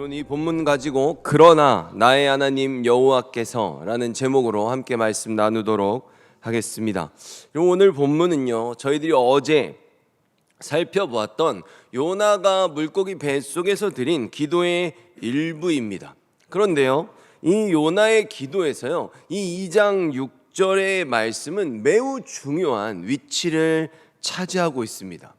여러분, 이 본문 가지고 그러나 나의 하나님 여호와께서라는 제목으로 함께 말씀 나누도록 하겠습니다. 그리고 오늘 본문은요, 저희들이 어제 살펴보았던 요나가 물고기 뱃속에서 드린 기도의 일부입니다. 그런데요, 이 요나의 기도에서요, 이 2장 6절의 말씀은 매우 중요한 위치를 차지하고 있습니다.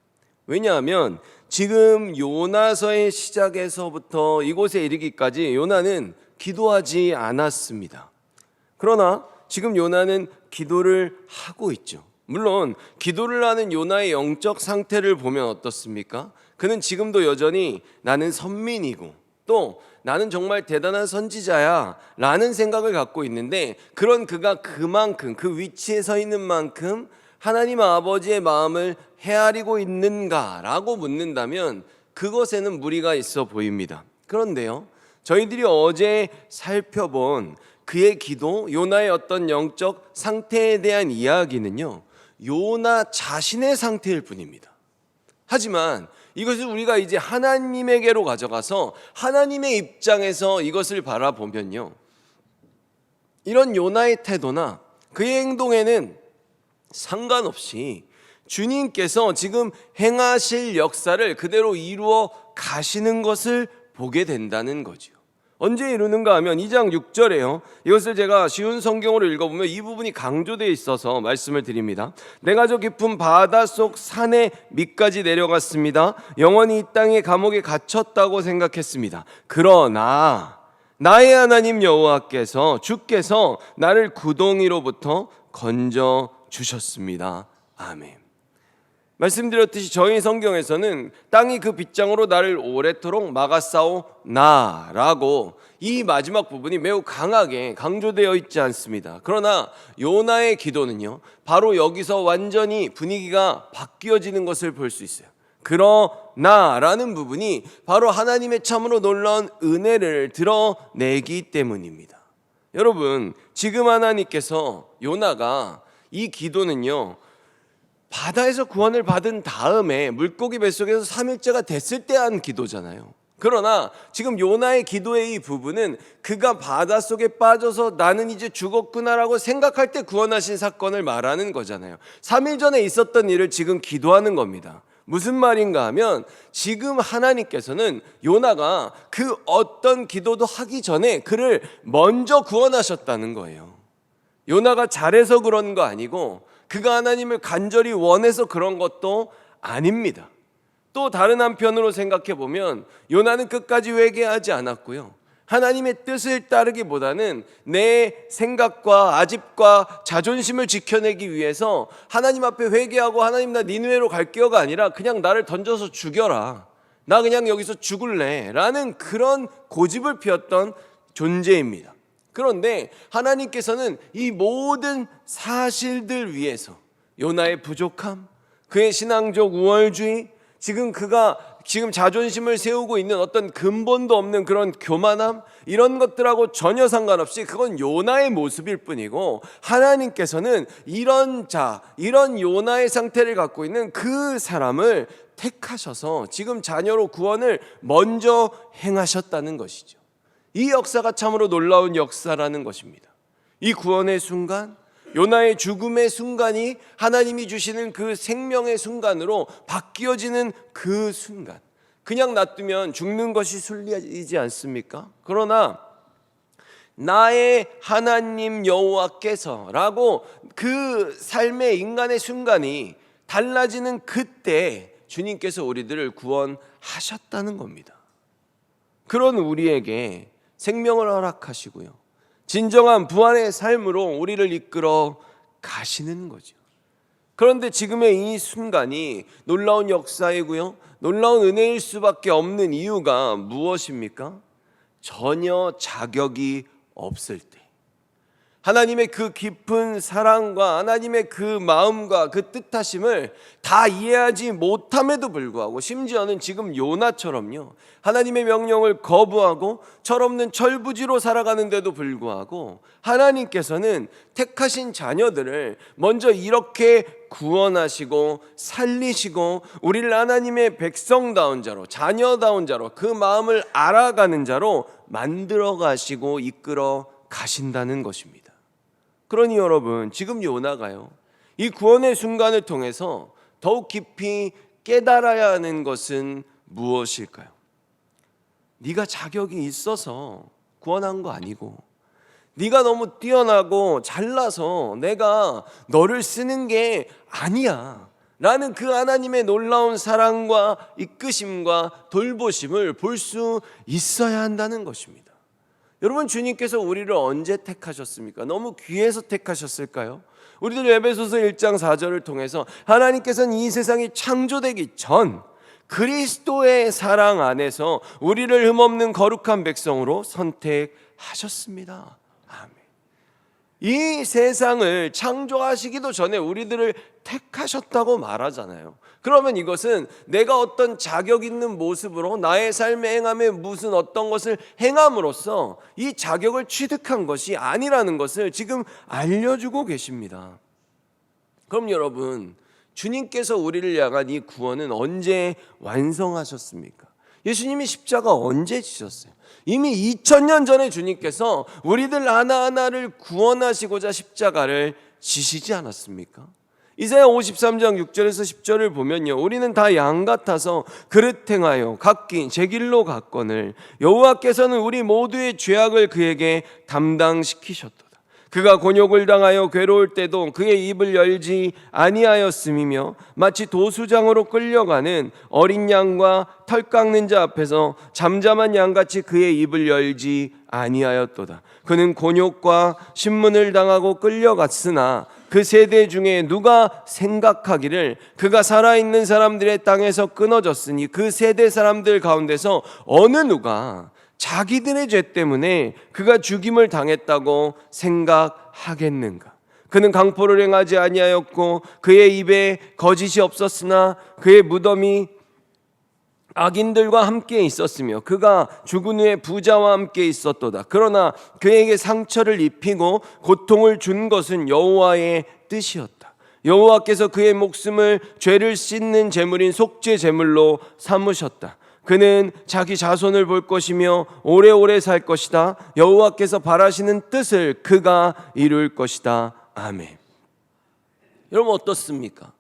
왜냐하면 지금 요나서의 시작에서부터 이곳에 이르기까지 요나는 기도하지 않았습니다. 그러나 지금 요나는 기도를 하고 있죠. 물론 기도를 하는 요나의 영적 상태를 보면 어떻습니까? 그는 지금도 여전히 나는 선민이고 또 나는 정말 대단한 선지자야 라는 생각을 갖고 있는데, 그런 그가 그만큼 그 위치에 서 있는 만큼 하나님 아버지의 마음을 헤아리고 있는가라고 묻는다면 그것에는 무리가 있어 보입니다. 그런데요, 저희들이 어제 살펴본 그의 기도, 요나의 어떤 영적 상태에 대한 이야기는요, 요나 자신의 상태일 뿐입니다. 하지만 이것을 우리가 이제 하나님에게로 가져가서 하나님의 입장에서 이것을 바라보면요, 이런 요나의 태도나 그의 행동에는 상관없이 주님께서 지금 행하실 역사를 그대로 이루어 가시는 것을 보게 된다는 거죠. 언제 이루는가 하면 2장 6절에요. 이것을 제가 쉬운 성경으로 읽어보면 이 부분이 강조되어 있어서 말씀을 드립니다. 내가 저 깊은 바닷속 산의 밑까지 내려갔습니다. 영원히 이 땅의 감옥에 갇혔다고 생각했습니다. 그러나 나의 하나님 여호와께서 주께서 나를 구덩이로부터 건져 주셨습니다. 아멘. 말씀드렸듯이 저희 성경에서는 땅이 그 빗장으로 나를 오래도록 막았사오나라고 이 마지막 부분이 매우 강하게 강조되어 있지 않습니다. 그러나 요나의 기도는요, 바로 여기서 완전히 분위기가 바뀌어지는 것을 볼 수 있어요. 그러나라는 부분이 바로 하나님의 참으로 놀라운 은혜를 드러내기 때문입니다. 여러분, 지금 하나님께서 요나가 이 기도는요, 바다에서 구원을 받은 다음에 물고기 뱃속에서 3일째가 됐을 때 한 기도잖아요. 그러나 지금 요나의 기도의 이 부분은 그가 바닷속에 빠져서 나는 이제 죽었구나라고 생각할 때 구원하신 사건을 말하는 거잖아요. 3일 전에 있었던 일을 지금 기도하는 겁니다. 무슨 말인가 하면 지금 하나님께서는 요나가 그 어떤 기도도 하기 전에 그를 먼저 구원하셨다는 거예요. 요나가 잘해서 그런 거 아니고 그가 하나님을 간절히 원해서 그런 것도 아닙니다. 또 다른 한편으로 생각해 보면 요나는 끝까지 회개하지 않았고요, 하나님의 뜻을 따르기보다는 내 생각과 아집과 자존심을 지켜내기 위해서 하나님 앞에 회개하고 하나님 나 니느웨로 갈게요가 아니라 그냥 나를 던져서 죽여라, 나 그냥 여기서 죽을래 라는 그런 고집을 피웠던 존재입니다. 그런데 하나님께서는 이 모든 사실들 위해서 요나의 부족함, 그의 신앙적 우월주의, 그가 자존심을 세우고 있는 어떤 근본도 없는 그런 교만함, 이런 것들하고 전혀 상관없이 그건 요나의 모습일 뿐이고, 하나님께서는 이런 요나의 상태를 갖고 있는 그 사람을 택하셔서 지금 자녀로 구원을 먼저 행하셨다는 것이죠. 이 역사가 참으로 놀라운 역사라는 것입니다. 이 구원의 순간, 요나의 죽음의 순간이 하나님이 주시는 그 생명의 순간으로 바뀌어지는 그 순간, 그냥 놔두면 죽는 것이 순리이지 않습니까? 그러나 나의 하나님 여호와께서라고 그 삶의 인간의 순간이 달라지는 그때 주님께서 우리들을 구원하셨다는 겁니다. 그런 우리에게 생명을 허락하시고요, 진정한 부활의 삶으로 우리를 이끌어 가시는 거죠. 그런데 지금의 이 순간이 놀라운 역사이고요, 놀라운 은혜일 수밖에 없는 이유가 무엇입니까? 전혀 자격이 없을 때, 하나님의 그 깊은 사랑과 하나님의 그 마음과 그 뜻하심을 다 이해하지 못함에도 불구하고, 심지어는 지금 요나처럼요, 하나님의 명령을 거부하고 철없는 철부지로 살아가는데도 불구하고 하나님께서는 택하신 자녀들을 먼저 이렇게 구원하시고 살리시고 우리를 하나님의 백성다운 자로, 자녀다운 자로, 그 마음을 알아가는 자로 만들어 가시고 이끌어 가신다는 것입니다. 그러니 여러분, 지금 요나가요, 이 구원의 순간을 통해서 더욱 깊이 깨달아야 하는 것은 무엇일까요? 네가 자격이 있어서 구원한 거 아니고, 네가 너무 뛰어나고 잘나서 내가 너를 쓰는 게 아니야 라는 그 하나님의 놀라운 사랑과 이끄심과 돌보심을 볼 수 있어야 한다는 것입니다. 여러분, 주님께서 우리를 언제 택하셨습니까? 너무 귀해서 택하셨을까요? 우리들 에베소서 1장 4절을 통해서 하나님께서는 이 세상이 창조되기 전 그리스도의 사랑 안에서 우리를 흠없는 거룩한 백성으로 선택하셨습니다. 아멘. 이 세상을 창조하시기도 전에 우리들을 택하셨다고 말하잖아요. 그러면 이것은 내가 어떤 자격 있는 모습으로 나의 삶에 행함에 무슨 어떤 것을 행함으로써 이 자격을 취득한 것이 아니라는 것을 지금 알려주고 계십니다. 그럼 여러분, 주님께서 우리를 향한 이 구원은 언제 완성하셨습니까? 예수님이 십자가 언제 지셨어요? 이미 2000년 전에 주님께서 우리들 하나하나를 구원하시고자 십자가를 지시지 않았습니까? 이사야 53장 6절에서 10절을 보면요, 우리는 다 양 같아서 그릇 행하여 각기 제 길로 갔거늘 여호와께서는 우리 모두의 죄악을 그에게 담당시키셨도다. 그가 곤욕을 당하여 괴로울 때도 그의 입을 열지 아니하였음이며 마치 도수장으로 끌려가는 어린 양과 털 깎는 자 앞에서 잠잠한 양같이 그의 입을 열지 아니하였도다. 그는 곤욕과 신문을 당하고 끌려갔으나 그 세대 중에 누가 생각하기를 그가 살아있는 사람들의 땅에서 끊어졌으니 그 세대 사람들 가운데서 어느 누가 자기들의 죄 때문에 그가 죽임을 당했다고 생각하겠는가? 그는 강포를 행하지 아니하였고 그의 입에 거짓이 없었으나 그의 무덤이 악인들과 함께 있었으며 그가 죽은 후에 부자와 함께 있었도다. 그러나 그에게 상처를 입히고 고통을 준 것은 여호와의 뜻이었다. 여호와께서 그의 목숨을 죄를 씻는 제물인 속죄 제물로 삼으셨다. 그는 자기 자손을 볼 것이며 오래오래 살 것이다. 여호와께서 바라시는 뜻을 그가 이룰 것이다. 아멘. 여러분, 어떻습니까?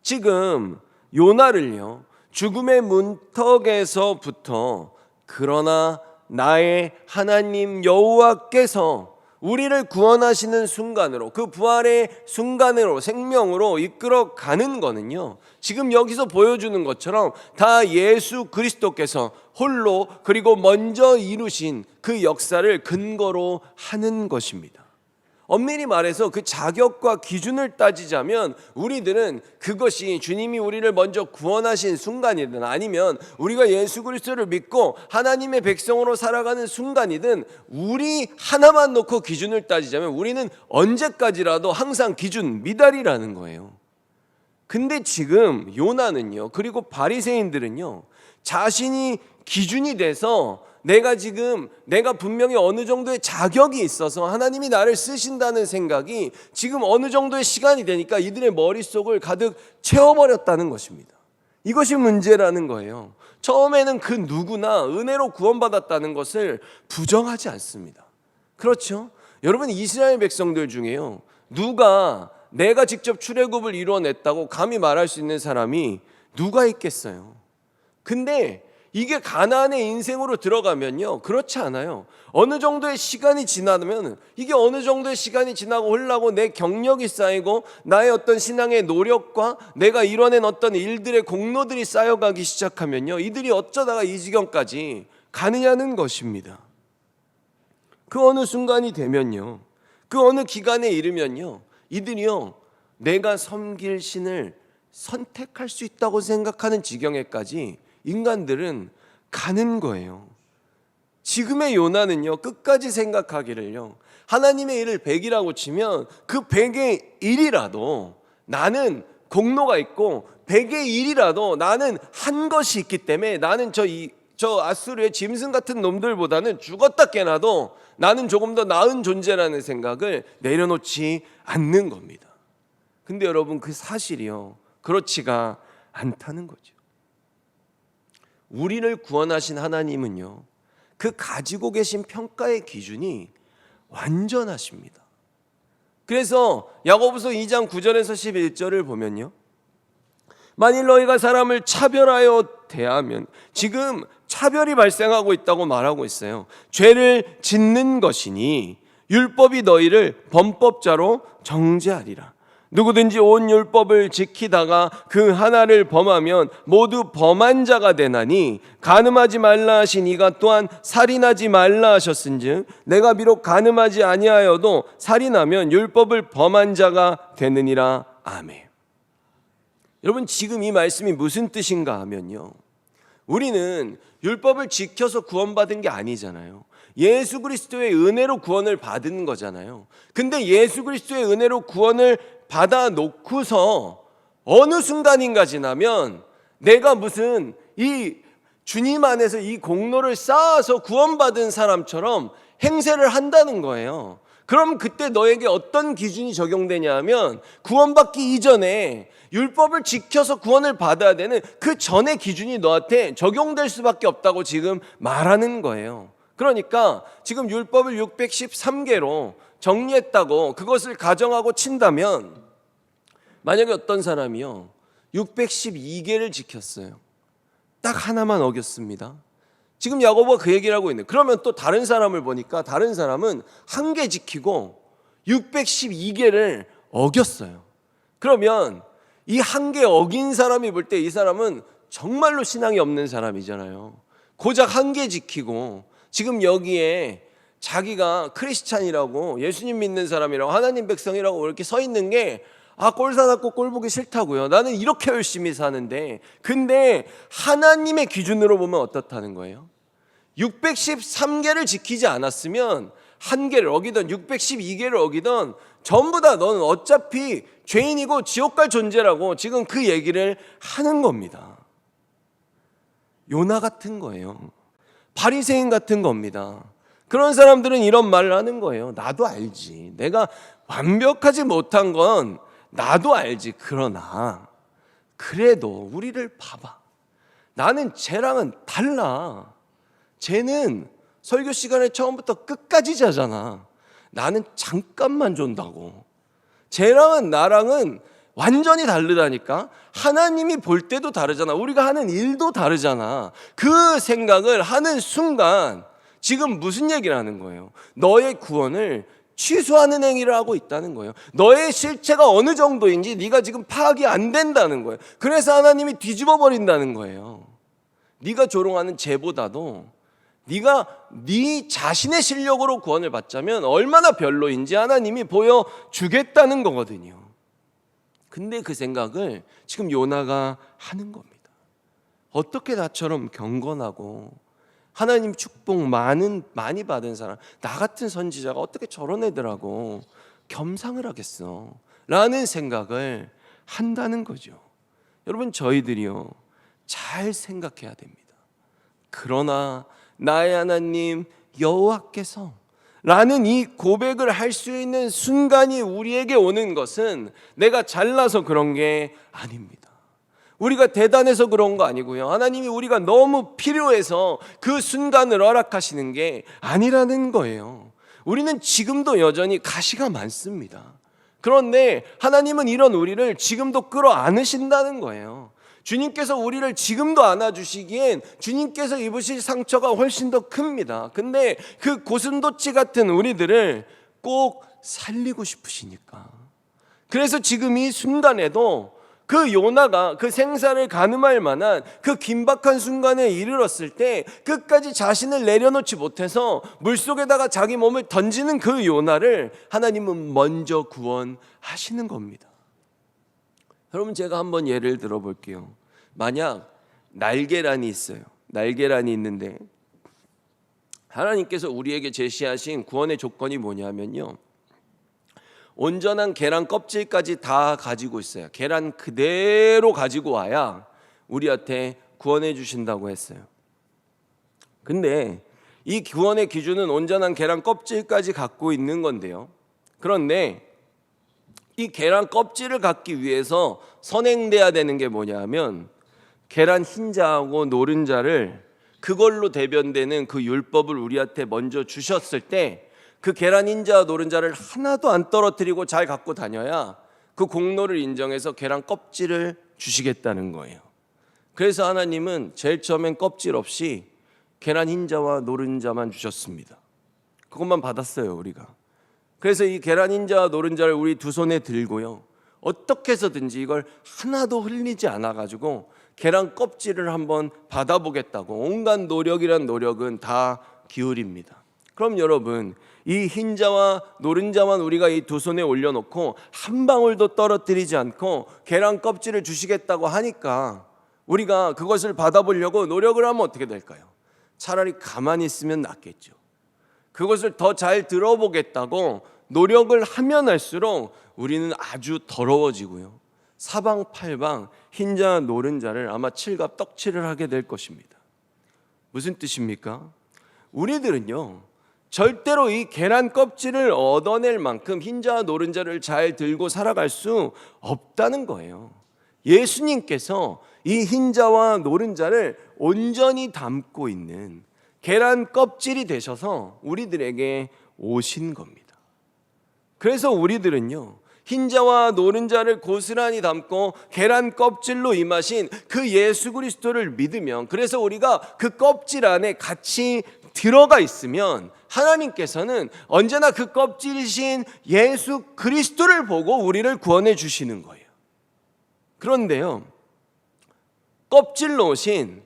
지금 요나를요, 죽음의 문턱에서부터 그러나 나의 하나님 여호와께서 우리를 구원하시는 순간으로, 그 부활의 순간으로, 생명으로 이끌어 가는 거는요, 지금 여기서 보여주는 것처럼 다 예수 그리스도께서 홀로 그리고 먼저 이루신 그 역사를 근거로 하는 것입니다. 엄밀히 말해서 그 자격과 기준을 따지자면 우리들은 그것이 주님이 우리를 먼저 구원하신 순간이든 아니면 우리가 예수 그리스도를 믿고 하나님의 백성으로 살아가는 순간이든 우리 하나만 놓고 기준을 따지자면 우리는 언제까지라도 항상 기준 미달이라는 거예요. 근데 지금 요나는요, 그리고 바리새인들은요, 자신이 기준이 돼서 내가 분명히 어느 정도의 자격이 있어서 하나님이 나를 쓰신다는 생각이 지금 어느 정도의 시간이 되니까 이들의 머릿속을 가득 채워버렸다는 것입니다. 이것이 문제라는 거예요. 처음에는 그 누구나 은혜로 구원받았다는 것을 부정하지 않습니다. 그렇죠? 여러분, 이스라엘 백성들 중에요, 누가 내가 직접 출애굽을 이루어냈다고 감히 말할 수 있는 사람이 누가 있겠어요? 근데 이게 가나안의 인생으로 들어가면요, 그렇지 않아요. 어느 정도의 시간이 지나면, 이게 어느 정도의 시간이 지나고 흘러가고 내 경력이 쌓이고 나의 어떤 신앙의 노력과 내가 이뤄낸 어떤 일들의 공로들이 쌓여가기 시작하면요, 이들이 어쩌다가 이 지경까지 가느냐는 것입니다. 그 어느 순간이 되면요, 그 어느 기간에 이르면요, 이들이요, 내가 섬길 신을 선택할 수 있다고 생각하는 지경에까지 인간들은 가는 거예요. 지금의 요나는요, 끝까지 생각하기를요, 하나님의 일을 100이라고 치면 그 100의 1이라도 나는 공로가 있고 100의 1이라도 나는 한 것이 있기 때문에 나는 저 아수르의 짐승 같은 놈들보다는 죽었다 깨나도 나는 조금 더 나은 존재라는 생각을 내려놓지 않는 겁니다. 근데 여러분, 그 사실이요, 그렇지가 않다는 거죠. 우리를 구원하신 하나님은요, 그 가지고 계신 평가의 기준이 완전하십니다. 그래서 야고보서 2장 9절에서 11절을 보면요, 만일 너희가 사람을 차별하여 대하면, 지금 차별이 발생하고 있다고 말하고 있어요. 죄를 짓는 것이니 율법이 너희를 범법자로 정죄하리라. 누구든지 온 율법을 지키다가 그 하나를 범하면 모두 범한 자가 되나니, 간음하지 말라 하신 이가 또한 살인하지 말라 하셨은즉 내가 비록 간음하지 아니하여도 살인하면 율법을 범한 자가 되느니라. 아멘. 여러분, 지금 이 말씀이 무슨 뜻인가 하면요, 우리는 율법을 지켜서 구원받은 게 아니잖아요. 예수 그리스도의 은혜로 구원을 받은 거잖아요. 근데 예수 그리스도의 은혜로 구원을 받아 놓고서 어느 순간인가 지나면 내가 무슨 이 주님 안에서 이 공로를 쌓아서 구원받은 사람처럼 행세를 한다는 거예요. 그럼 그때 너에게 어떤 기준이 적용되냐 하면, 구원받기 이전에 율법을 지켜서 구원을 받아야 되는 그 전의 기준이 너한테 적용될 수밖에 없다고 지금 말하는 거예요. 그러니까 지금 율법을 613개로 정리했다고 그것을 가정하고 친다면, 만약에 어떤 사람이요 612개를 지켰어요. 딱 하나만 어겼습니다. 지금 야고보가 그 얘기를 하고 있는. 그러면 또 다른 사람을 보니까 다른 사람은 1개 지키고 612개를 어겼어요. 그러면 이 1개 어긴 사람이 볼 때 이 사람은 정말로 신앙이 없는 사람이잖아요. 고작 1개 지키고 지금 여기에 자기가 크리스찬이라고, 예수님 믿는 사람이라고, 하나님 백성이라고 이렇게 서 있는 게, 꼴 사납고 꼴 보기 싫다고요. 나는 이렇게 열심히 사는데. 근데 하나님의 기준으로 보면 어떻다는 거예요? 613개를 지키지 않았으면 1개를 어기던 612개를 어기던 전부 다 너는 어차피 죄인이고 지옥 갈 존재라고 지금 그 얘기를 하는 겁니다. 요나 같은 거예요. 바리새인 같은 겁니다. 그런 사람들은 이런 말을 하는 거예요. 나도 알지. 내가 완벽하지 못한 건 나도 알지. 그러나 그래도 우리를 봐봐. 나는 쟤랑은 달라. 쟤는 설교 시간에 처음부터 끝까지 자잖아. 나는 잠깐만 존다고. 쟤랑은 나랑은 완전히 다르다니까. 하나님이 볼 때도 다르잖아. 우리가 하는 일도 다르잖아. 그 생각을 하는 순간 지금 무슨 얘기를 하는 거예요? 너의 구원을 취소하는 행위를 하고 있다는 거예요. 너의 실체가 어느 정도인지 네가 지금 파악이 안 된다는 거예요. 그래서 하나님이 뒤집어 버린다는 거예요. 네가 조롱하는 죄보다도 네가 네 자신의 실력으로 구원을 받자면 얼마나 별로인지 하나님이 보여주겠다는 거거든요. 근데 그 생각을 지금 요나가 하는 겁니다. 어떻게 나처럼 경건하고 하나님 축복 많이 받은 사람, 나 같은 선지자가 어떻게 저런 애들하고 겸상을 하겠어? 라는 생각을 한다는 거죠. 여러분, 저희들이요 잘 생각해야 됩니다. 그러나 나의 하나님 여호와께서 라는 이 고백을 할 수 있는 순간이 우리에게 오는 것은 내가 잘나서 그런 게 아닙니다. 우리가 대단해서 그런 거 아니고요. 하나님이 우리가 너무 필요해서 그 순간을 허락하시는 게 아니라는 거예요. 우리는 지금도 여전히 가시가 많습니다. 그런데 하나님은 이런 우리를 지금도 끌어안으신다는 거예요. 주님께서 우리를 지금도 안아주시기엔 주님께서 입으실 상처가 훨씬 더 큽니다. 근데 그 고슴도치 같은 우리들을 꼭 살리고 싶으시니까. 그래서 지금 이 순간에도 그 요나가 그 생사를 가늠할 만한 그 긴박한 순간에 이르렀을 때 끝까지 자신을 내려놓지 못해서 물속에다가 자기 몸을 던지는 그 요나를 하나님은 먼저 구원하시는 겁니다. 여러분, 제가 한번 예를 들어볼게요. 만약 날계란이 있어요. 날계란이 있는데 하나님께서 우리에게 제시하신 구원의 조건이 뭐냐면요, 온전한 계란 껍질까지 다 가지고 있어요. 계란 그대로 가지고 와야 우리한테 구원해 주신다고 했어요. 근데 이 구원의 기준은 온전한 계란 껍질까지 갖고 있는 건데요, 그런데 이 계란 껍질을 갖기 위해서 선행돼야 되는 게 뭐냐면, 계란 흰자하고 노른자를 그걸로 대변되는 그 율법을 우리한테 먼저 주셨을 때 그 계란 흰자와 노른자를 하나도 안 떨어뜨리고 잘 갖고 다녀야 그 공로를 인정해서 계란 껍질을 주시겠다는 거예요. 그래서 하나님은 제일 처음엔 껍질 없이 계란 흰자와 노른자만 주셨습니다. 그것만 받았어요, 우리가. 그래서 이 계란 흰자와 노른자를 우리 두 손에 들고요, 어떻게 해서든지 이걸 하나도 흘리지 않아 가지고 계란 껍질을 한번 받아보겠다고 온갖 노력이란 노력은 다 기울입니다. 그럼 여러분, 이 흰자와 노른자만 우리가 이 두 손에 올려놓고 한 방울도 떨어뜨리지 않고 계란 껍질을 주시겠다고 하니까 우리가 그것을 받아보려고 노력을 하면 어떻게 될까요? 차라리 가만히 있으면 낫겠죠. 그것을 더 잘 들어보겠다고 노력을 하면 할수록 우리는 아주 더러워지고요, 사방팔방 흰자 노른자를 아마 칠갑 떡칠을 하게 될 것입니다. 무슨 뜻입니까? 우리들은요, 절대로 이 계란 껍질을 얻어낼 만큼 흰자와 노른자를 잘 들고 살아갈 수 없다는 거예요. 예수님께서 이 흰자와 노른자를 온전히 담고 있는 계란 껍질이 되셔서 우리들에게 오신 겁니다. 그래서 우리들은요, 흰자와 노른자를 고스란히 담고 계란 껍질로 임하신 그 예수 그리스도를 믿으면, 그래서 우리가 그 껍질 안에 같이 들어가 있으면 하나님께서는 언제나 그 껍질이신 예수 그리스도를 보고 우리를 구원해 주시는 거예요. 그런데요, 껍질로 오신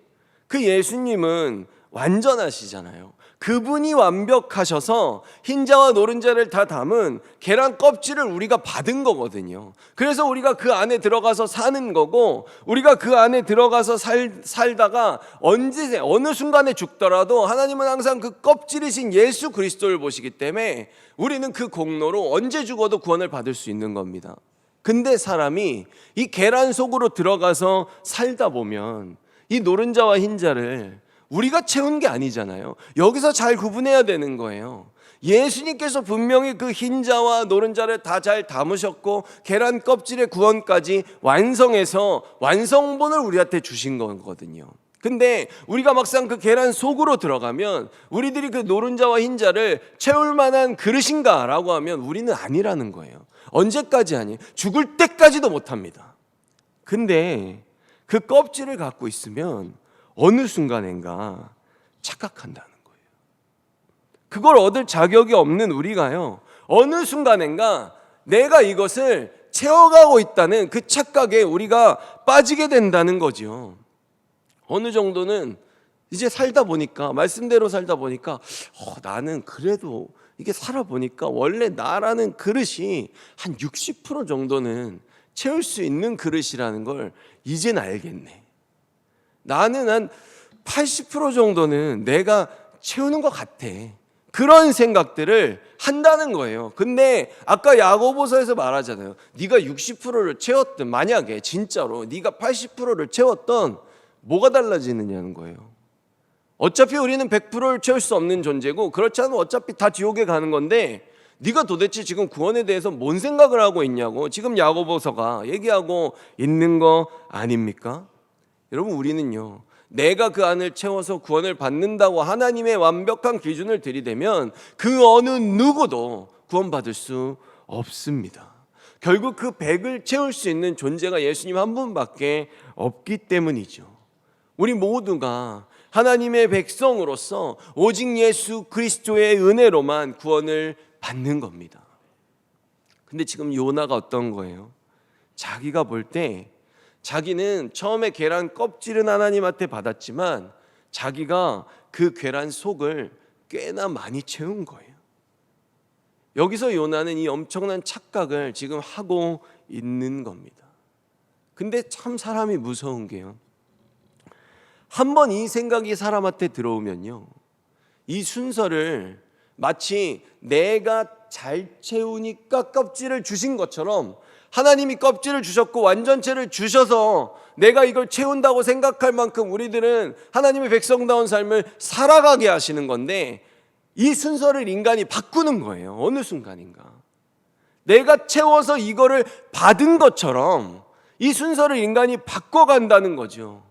그 예수님은 완전하시잖아요. 그분이 완벽하셔서 흰자와 노른자를 다 담은 계란 껍질을 우리가 받은 거거든요. 그래서 우리가 그 안에 들어가서 사는 거고, 우리가 그 안에 들어가서 살다가 언제 어느 순간에 죽더라도 하나님은 항상 그 껍질이신 예수 그리스도를 보시기 때문에 우리는 그 공로로 언제 죽어도 구원을 받을 수 있는 겁니다. 근데 사람이 이 계란 속으로 들어가서 살다 보면 이 노른자와 흰자를 우리가 채운 게 아니잖아요. 여기서 잘 구분해야 되는 거예요. 예수님께서 분명히 그 흰자와 노른자를 다 잘 담으셨고 계란 껍질의 구원까지 완성해서 완성본을 우리한테 주신 거거든요. 근데 우리가 막상 그 계란 속으로 들어가면 우리들이 그 노른자와 흰자를 채울 만한 그릇인가 라고 하면 우리는 아니라는 거예요. 언제까지 하니? 죽을 때까지도 못합니다. 근데 그 껍질을 갖고 있으면 어느 순간인가 착각한다는 거예요. 그걸 얻을 자격이 없는 우리가요, 어느 순간인가 내가 이것을 채워가고 있다는 그 착각에 우리가 빠지게 된다는 거죠. 어느 정도는 이제 살다 보니까, 말씀대로 살다 보니까 나는 그래도 이게 살아보니까 원래 나라는 그릇이 한 60% 정도는 채울 수 있는 그릇이라는 걸 이젠 알겠네. 나는 한 80% 정도는 내가 채우는 것 같아. 그런 생각들을 한다는 거예요. 근데 아까 야고보서에서 말하잖아요. 네가 60%를 채웠든, 만약에 진짜로 네가 80%를 채웠던 뭐가 달라지느냐는 거예요. 어차피 우리는 100%를 채울 수 없는 존재고, 그렇지 않으면 어차피 다 지옥에 가는 건데 네가 도대체 지금 구원에 대해서 뭔 생각을 하고 있냐고 지금 야고보서가 얘기하고 있는 거 아닙니까? 여러분, 우리는요, 내가 그 안을 채워서 구원을 받는다고 하나님의 완벽한 기준을 들이대면 그 어느 누구도 구원받을 수 없습니다. 결국 그 100을 채울 수 있는 존재가 예수님 한 분밖에 없기 때문이죠. 우리 모두가 하나님의 백성으로서 오직 예수 그리스도의 은혜로만 구원을 받는 겁니다. 근데 지금 요나가 어떤 거예요? 자기가 볼 때 자기는 처음에 계란 껍질은 하나님한테 받았지만 자기가 그 계란 속을 꽤나 많이 채운 거예요. 여기서 요나는 이 엄청난 착각을 지금 하고 있는 겁니다. 근데 참 사람이 무서운 게요, 한번 이 생각이 사람한테 들어오면요, 이 순서를 마치 내가 잘 채우니까 껍질을 주신 것처럼 하나님이 껍질을 주셨고 완전체를 주셔서 내가 이걸 채운다고 생각할 만큼 우리들은 하나님의 백성다운 삶을 살아가게 하시는 건데, 이 순서를 인간이 바꾸는 거예요. 어느 순간인가 내가 채워서 이거를 받은 것처럼 이 순서를 인간이 바꿔간다는 거죠.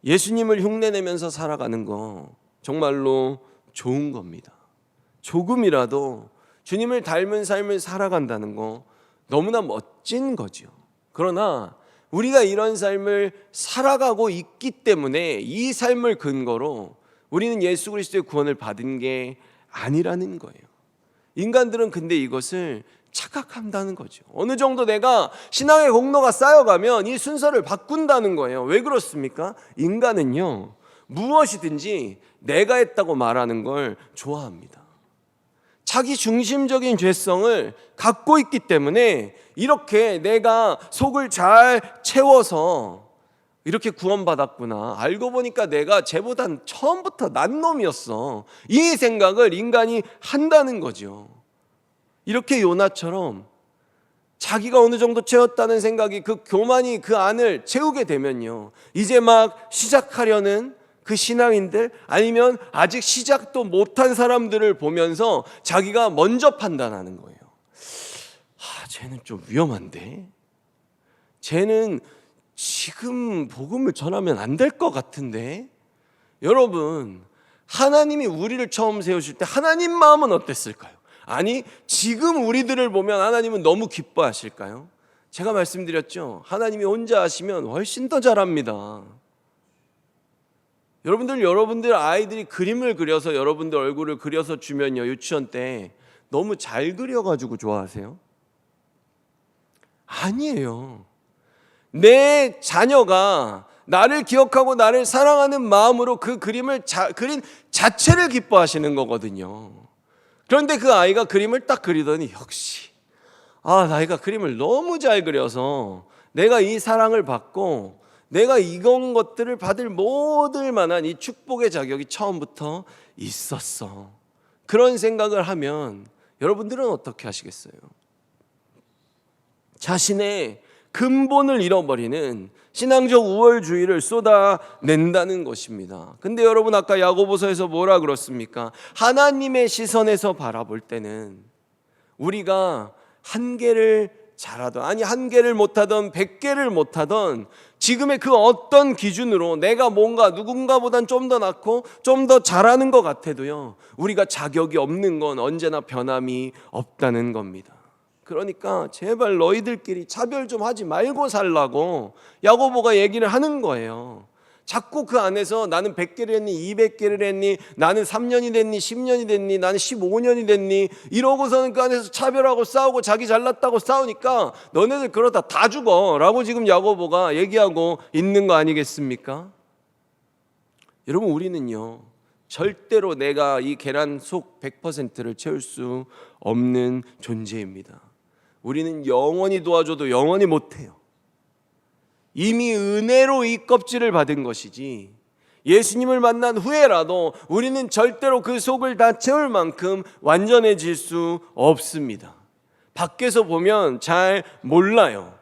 예수님을 흉내내면서 살아가는 거 정말로 좋은 겁니다. 조금이라도 주님을 닮은 삶을 살아간다는 거 너무나 멋진 거죠. 그러나 우리가 이런 삶을 살아가고 있기 때문에 이 삶을 근거로 우리는 예수 그리스도의 구원을 받은 게 아니라는 거예요. 인간들은 근데 이것을 착각한다는 거죠. 어느 정도 내가 신앙의 공로가 쌓여가면 이 순서를 바꾼다는 거예요. 왜 그렇습니까? 인간은요, 무엇이든지 내가 했다고 말하는 걸 좋아합니다. 자기 중심적인 죄성을 갖고 있기 때문에 이렇게 내가 속을 잘 채워서 이렇게 구원받았구나, 알고 보니까 내가 쟤보단 처음부터 난 놈이었어, 이 생각을 인간이 한다는 거죠. 이렇게 요나처럼 자기가 어느 정도 채웠다는 생각이, 그 교만이 그 안을 채우게 되면요, 이제 막 시작하려는 그 신앙인들, 아니면 아직 시작도 못한 사람들을 보면서 자기가 먼저 판단하는 거예요. 쟤는 좀 위험한데, 쟤는 지금 복음을 전하면 안 될 것 같은데. 여러분, 하나님이 우리를 처음 세우실 때 하나님 마음은 어땠을까요? 아니, 지금 우리들을 보면 하나님은 너무 기뻐하실까요? 제가 말씀드렸죠, 하나님이 혼자 하시면 훨씬 더 잘합니다. 여러분들 아이들이 그림을 그려서 여러분들 얼굴을 그려서 주면요, 유치원 때 너무 잘 그려가지고 좋아하세요? 아니에요. 내 자녀가 나를 기억하고 나를 사랑하는 마음으로 그 그림을 그린 자체를 기뻐하시는 거거든요. 그런데 그 아이가 그림을 딱 그리더니 역시 나이가 그림을 너무 잘 그려서 내가 이 사랑을 받고 내가 이런 것들을 받을 모든 만한 이 축복의 자격이 처음부터 있었어, 그런 생각을 하면 여러분들은 어떻게 하시겠어요? 자신의 근본을 잃어버리는 신앙적 우월주의를 쏟아낸다는 것입니다. 근데 여러분, 아까 야고보서에서 뭐라 그렇습니까? 하나님의 시선에서 바라볼 때는 우리가 한 개를 잘하던, 아니 한 개를 못하던 100개를 못하던 지금의 그 어떤 기준으로 내가 뭔가 누군가보단 좀 더 낫고 좀 더 잘하는 것 같아도요, 우리가 자격이 없는 건 언제나 변함이 없다는 겁니다. 그러니까 제발 너희들끼리 차별 좀 하지 말고 살라고 야고보가 얘기를 하는 거예요. 자꾸 그 안에서 나는 100개를 했니, 200개를 했니, 나는 3년이 됐니, 10년이 됐니, 나는 15년이 됐니, 이러고서는 그 안에서 차별하고 싸우고 자기 잘났다고 싸우니까 너네들 그러다 다 죽어 라고 지금 야고보가 얘기하고 있는 거 아니겠습니까? 여러분, 우리는요, 절대로 내가 이 계란 속 100%를 채울 수 없는 존재입니다. 우리는 영원히 도와줘도 영원히 못해요. 이미 은혜로 이 껍질을 받은 것이지, 예수님을 만난 후에라도 우리는 절대로 그 속을 다 채울 만큼 완전해질 수 없습니다. 밖에서 보면 잘 몰라요.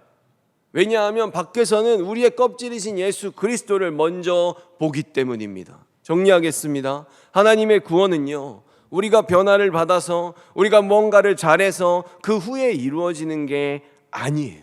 왜냐하면 밖에서는 우리의 껍질이신 예수 그리스도를 먼저 보기 때문입니다. 정리하겠습니다. 하나님의 구원은요, 우리가 변화를 받아서 우리가 뭔가를 잘해서 그 후에 이루어지는 게 아니에요.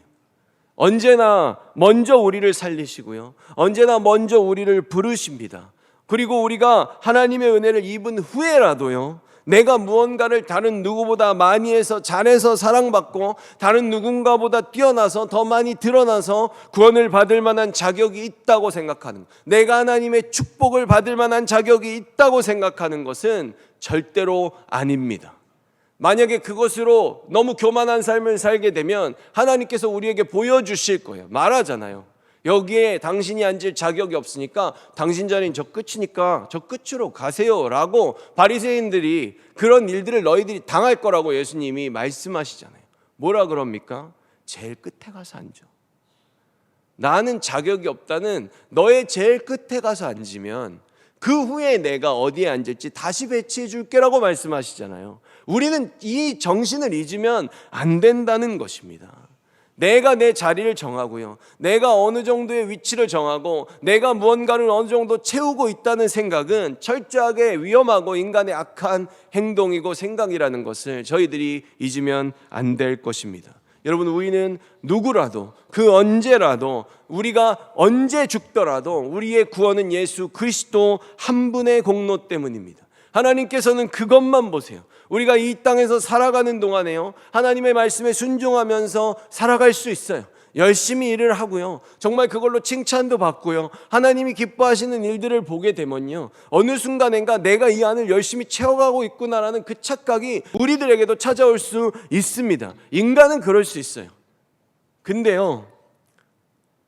언제나 먼저 우리를 살리시고요, 언제나 먼저 우리를 부르십니다. 그리고 우리가 하나님의 은혜를 입은 후에라도요, 내가 무언가를 다른 누구보다 많이 해서 잘해서 사랑받고 다른 누군가보다 뛰어나서 더 많이 드러나서 구원을 받을 만한 자격이 있다고 생각하는, 내가 하나님의 축복을 받을 만한 자격이 있다고 생각하는 것은 절대로 아닙니다. 만약에 그것으로 너무 교만한 삶을 살게 되면 하나님께서 우리에게 보여주실 거예요. 말하잖아요. 여기에 당신이 앉을 자격이 없으니까 당신 자리는 저 끝이니까 저 끝으로 가세요 라고 바리새인들이 그런 일들을 너희들이 당할 거라고 예수님이 말씀하시잖아요. 뭐라 그럽니까? 제일 끝에 가서 앉아. 나는 자격이 없다는 너의 제일 끝에 가서 앉으면 그 후에 내가 어디에 앉을지 다시 배치해 줄게라고 말씀하시잖아요. 우리는 이 정신을 잊으면 안 된다는 것입니다. 내가 내 자리를 정하고요, 내가 어느 정도의 위치를 정하고 내가 무언가를 어느 정도 채우고 있다는 생각은 철저하게 위험하고 인간의 악한 행동이고 생각이라는 것을 저희들이 잊으면 안 될 것입니다. 여러분, 우리는 누구라도 그 언제라도 우리가 언제 죽더라도 우리의 구원은 예수 그리스도 한 분의 공로 때문입니다. 하나님께서는 그것만 보세요. 우리가 이 땅에서 살아가는 동안에요, 하나님의 말씀에 순종하면서 살아갈 수 있어요. 열심히 일을 하고요, 정말 그걸로 칭찬도 받고요, 하나님이 기뻐하시는 일들을 보게 되면요, 어느 순간인가 내가 이 안을 열심히 채워가고 있구나라는 그 착각이 우리들에게도 찾아올 수 있습니다. 인간은 그럴 수 있어요. 근데요,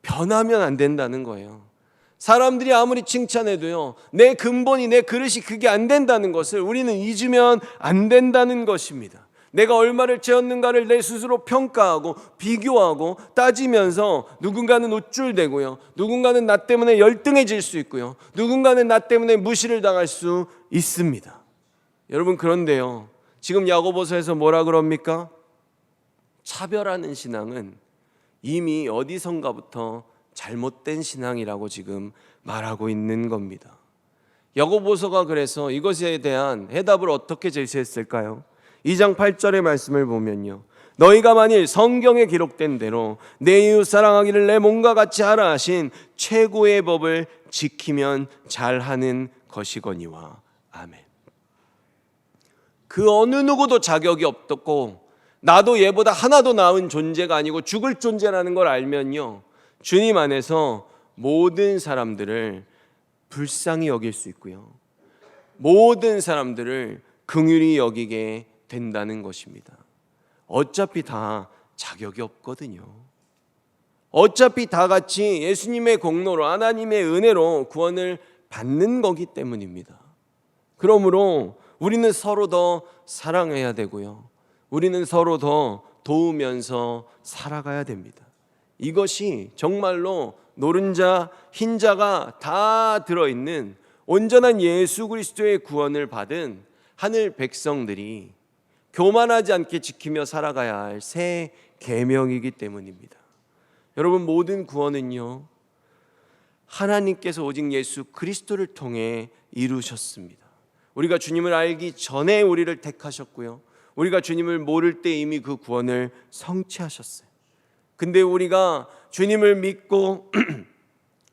변하면 안 된다는 거예요. 사람들이 아무리 칭찬해도요, 내 근본이, 내 그릇이 그게 안 된다는 것을 우리는 잊으면 안 된다는 것입니다. 내가 얼마를 채웠는가를 내 스스로 평가하고 비교하고 따지면서 누군가는 우쭐대고요, 누군가는 나 때문에 열등해질 수 있고요, 누군가는 나 때문에 무시를 당할 수 있습니다. 여러분, 그런데요, 지금 야고보서에서 뭐라 그럽니까? 차별하는 신앙은 이미 어디선가부터 잘못된 신앙이라고 지금 말하고 있는 겁니다. 야고보서가 그래서 이것에 대한 해답을 어떻게 제시했을까요? 2장 8절의 말씀을 보면요, 너희가 만일 성경에 기록된 대로 내 이웃 사랑하기를 내 몸과 같이 하라 하신 최고의 법을 지키면 잘하는 것이거니와. 아멘. 그 어느 누구도 자격이 없었고 나도 얘보다 하나도 나은 존재가 아니고 죽을 존재라는 걸 알면요, 주님 안에서 모든 사람들을 불쌍히 여길 수 있고요, 모든 사람들을 긍휼히 여기게 된다는 것입니다. 어차피 다 자격이 없거든요. 어차피 다 같이 예수님의 공로로, 하나님의 은혜로 구원을 받는 거기 때문입니다. 그러므로 우리는 서로 더 사랑해야 되고요, 우리는 서로 더 도우면서 살아가야 됩니다. 이것이 정말로 노른자, 흰자가 다 들어있는 온전한 예수 그리스도의 구원을 받은 하늘 백성들이 교만하지 않게 지키며 살아가야 할 새 계명이기 때문입니다. 여러분, 모든 구원은요, 하나님께서 오직 예수 그리스도를 통해 이루셨습니다. 우리가 주님을 알기 전에 우리를 택하셨고요, 우리가 주님을 모를 때 이미 그 구원을 성취하셨어요. 근데 우리가 주님을 믿고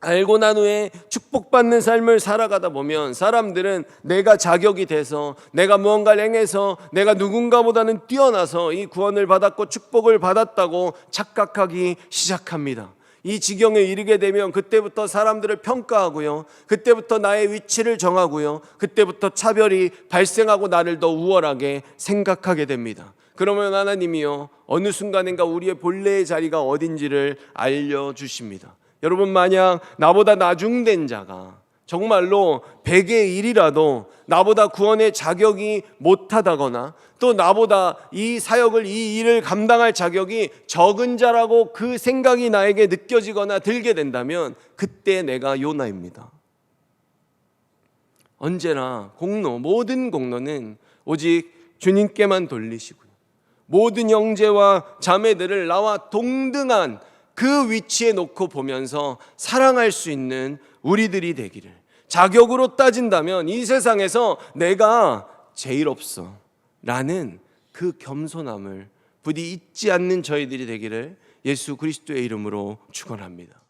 알고 난 후에 축복받는 삶을 살아가다 보면 사람들은 내가 자격이 돼서, 내가 무언가를 행해서, 내가 누군가보다는 뛰어나서 이 구원을 받았고 축복을 받았다고 착각하기 시작합니다. 이 지경에 이르게 되면 그때부터 사람들을 평가하고요, 그때부터 나의 위치를 정하고요, 그때부터 차별이 발생하고 나를 더 우월하게 생각하게 됩니다. 그러면 하나님이요, 어느 순간인가 우리의 본래의 자리가 어딘지를 알려주십니다. 여러분, 만약 나보다 나중된 자가 정말로 100의 1이라도 나보다 구원의 자격이 못하다거나 또 나보다 이 사역을, 이 일을 감당할 자격이 적은 자라고 그 생각이 나에게 느껴지거나 들게 된다면 그때 내가 요나입니다. 언제나 공로, 모든 공로는 오직 주님께만 돌리시고요, 모든 형제와 자매들을 나와 동등한 그 위치에 놓고 보면서 사랑할 수 있는 우리들이 되기를, 자격으로 따진다면 이 세상에서 내가 제일 없어 라는 그 겸손함을 부디 잊지 않는 저희들이 되기를 예수 그리스도의 이름으로 축원합니다.